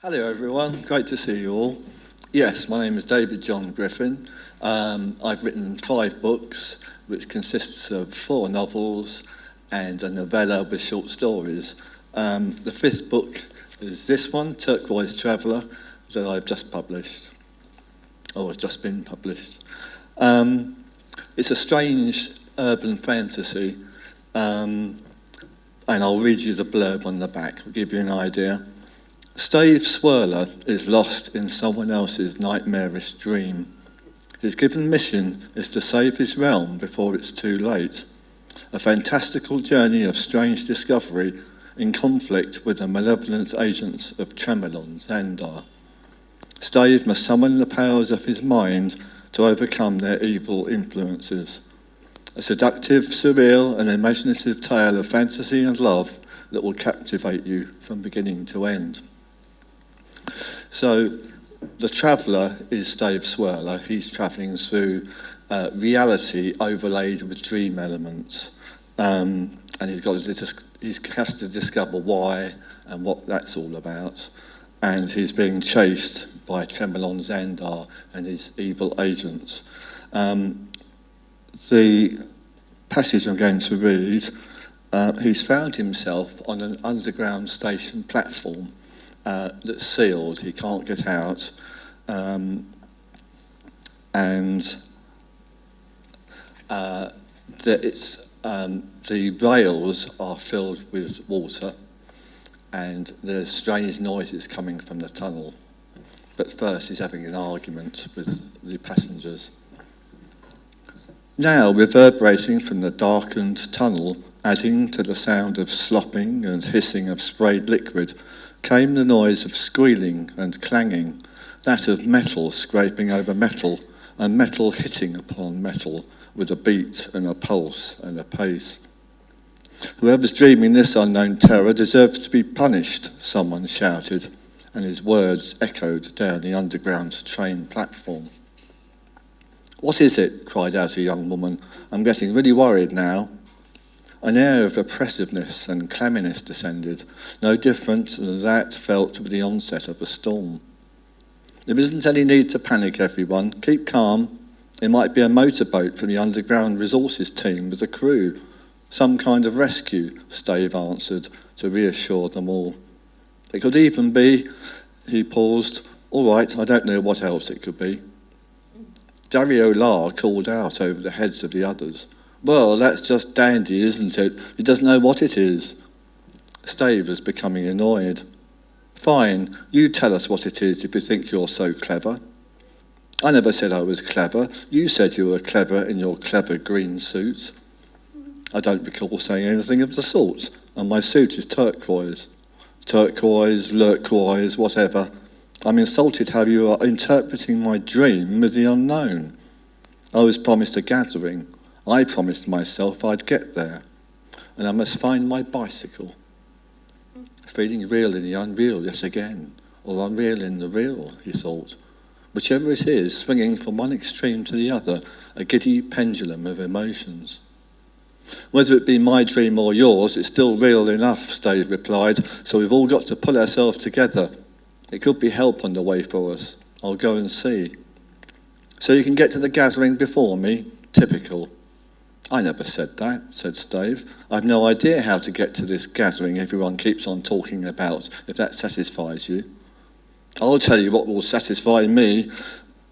Hello everyone, great to see you all. Yes, my name is John Griffin. I've written 5 books, which consists of 4 novels and a novella with short stories. The 5th book is this one, Turquoise Traveller, that I've just published, or has just been published. It's a strange urban fantasy, and I'll read you the blurb on the back, I'll give you an idea. Stave Swirler is lost in someone else's nightmarish dream. His given mission is to save his realm before it's too late. A fantastical journey of strange discovery in conflict with the malevolent agents of Tremelon Zandar. Stave must summon the powers of his mind to overcome their evil influences. A seductive, surreal and imaginative tale of fantasy and love that will captivate you from beginning to end. So, the traveller is Stave Swirler. He's travelling through reality overlaid with dream elements. And he has to discover why and what that's all about. And he's being chased by Tremelon Zandar and his evil agents. The passage I'm going to read, he's found himself on an underground station platform that's sealed, he can't get out, and the rails are filled with water, and there's strange noises coming from the tunnel. But first he's having an argument with the passengers. Now, reverberating from the darkened tunnel, adding to the sound of slopping and hissing of sprayed liquid, came the noise of squealing and clanging, that of metal scraping over metal, and metal hitting upon metal with a beat and a pulse and a pace. Whoever's dreaming this unknown terror deserves to be punished, someone shouted, and his words echoed down the underground train platform. "What is it?" cried out a young woman. "I'm getting really worried now." An air of oppressiveness and clamminess descended, no different than that felt with the onset of a storm. "There isn't any need to panic, everyone. Keep calm. It might be a motorboat from the underground resources team with a crew. Some kind of rescue," Stave answered to reassure them all. "It could even be," he paused, "all right, I don't know what else it could be." Dario Lar called out over the heads of the others. "Well, that's just dandy, isn't it? He doesn't know what it is." Stave was becoming annoyed. "Fine, you tell us what it is if you think you're so clever." "I never said I was clever. You said you were clever in your clever green suit." "I don't recall saying anything of the sort, and my suit is turquoise." "Turquoise, lurquoise, whatever. I'm insulted how you are interpreting my dream with the unknown. I was promised a gathering. I promised myself I'd get there, and I must find my bicycle." Feeling real in the unreal yet again, or unreal in the real, he thought. Whichever it is, swinging from one extreme to the other, a giddy pendulum of emotions. "Whether it be my dream or yours, it's still real enough," Stave replied, "so we've all got to pull ourselves together. It could be help on the way for us. I'll go and see." "So you can get to the gathering before me? Typical." "I never said that," said Stave. "I've no idea how to get to this gathering everyone keeps on talking about, if that satisfies you." "I'll tell you what will satisfy me."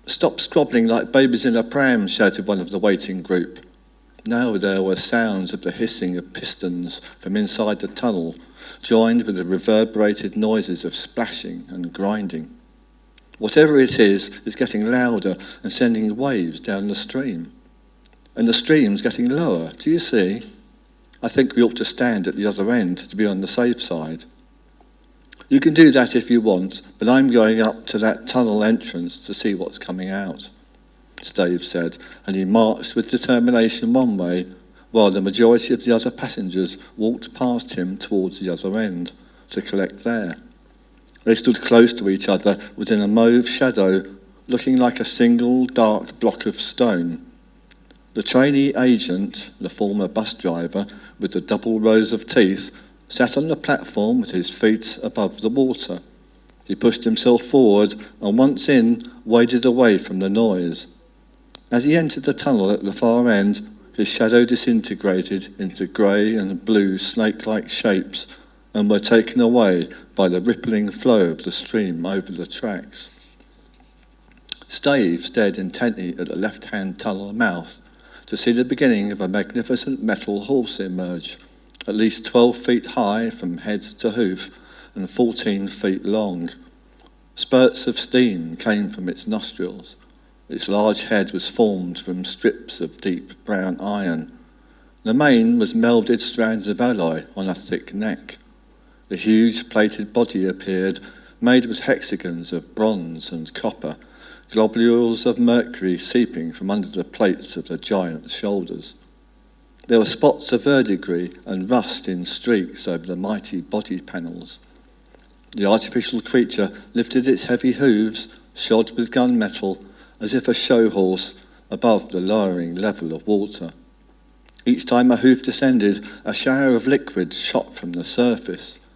"Stop squabbling like babies in a pram," shouted one of the waiting group. Now there were sounds of the hissing of pistons from inside the tunnel, joined with the reverberated noises of splashing and grinding. Whatever it is getting louder and sending waves down the stream. And the stream's getting lower, do you see? I think we ought to stand at the other end to be on the safe side. "You can do that if you want, but I'm going up to that tunnel entrance to see what's coming out," Stave said, and he marched with determination one way, while the majority of the other passengers walked past him towards the other end to collect there. They stood close to each other within a mauve shadow, looking like a single dark block of stone. The trainee agent, the former bus driver, with the double rows of teeth, sat on the platform with his feet above the water. He pushed himself forward and once in, waded away from the noise. As he entered the tunnel at the far end, his shadow disintegrated into grey and blue snake-like shapes and were taken away by the rippling flow of the stream over the tracks. Stave stared intently at the left-hand tunnel mouth to see the beginning of a magnificent metal horse emerge, at least 12 feet high from head to hoof and 14 feet long. Spurts of steam came from its nostrils. Its large head was formed from strips of deep brown iron. The mane was melded strands of alloy on a thick neck. The huge plated body appeared, made with hexagons of bronze and copper, globules of mercury seeping from under the plates of the giant's shoulders. There were spots of verdigris and rust in streaks over the mighty body panels. The artificial creature lifted its heavy hooves, shod with gunmetal, as if a show horse above the lowering level of water. Each time a hoof descended, a shower of liquid shot from the surface,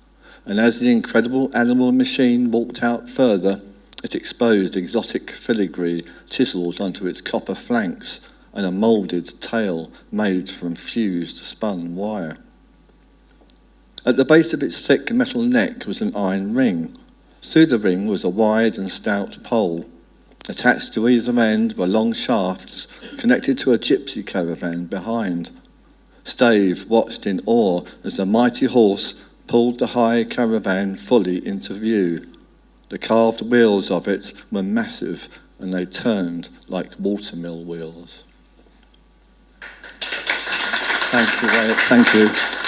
and as the incredible animal machine walked out further, it exposed exotic filigree chiselled onto its copper flanks and a moulded tail made from fused spun wire. At the base of its thick metal neck was an iron ring. Through the ring was a wide and stout pole. Attached to either end were long shafts connected to a gypsy caravan behind. Stave watched in awe as the mighty horse pulled the high caravan fully into view. The carved wheels of it were massive and they turned like watermill wheels. Thank you, Wyatt. Thank you.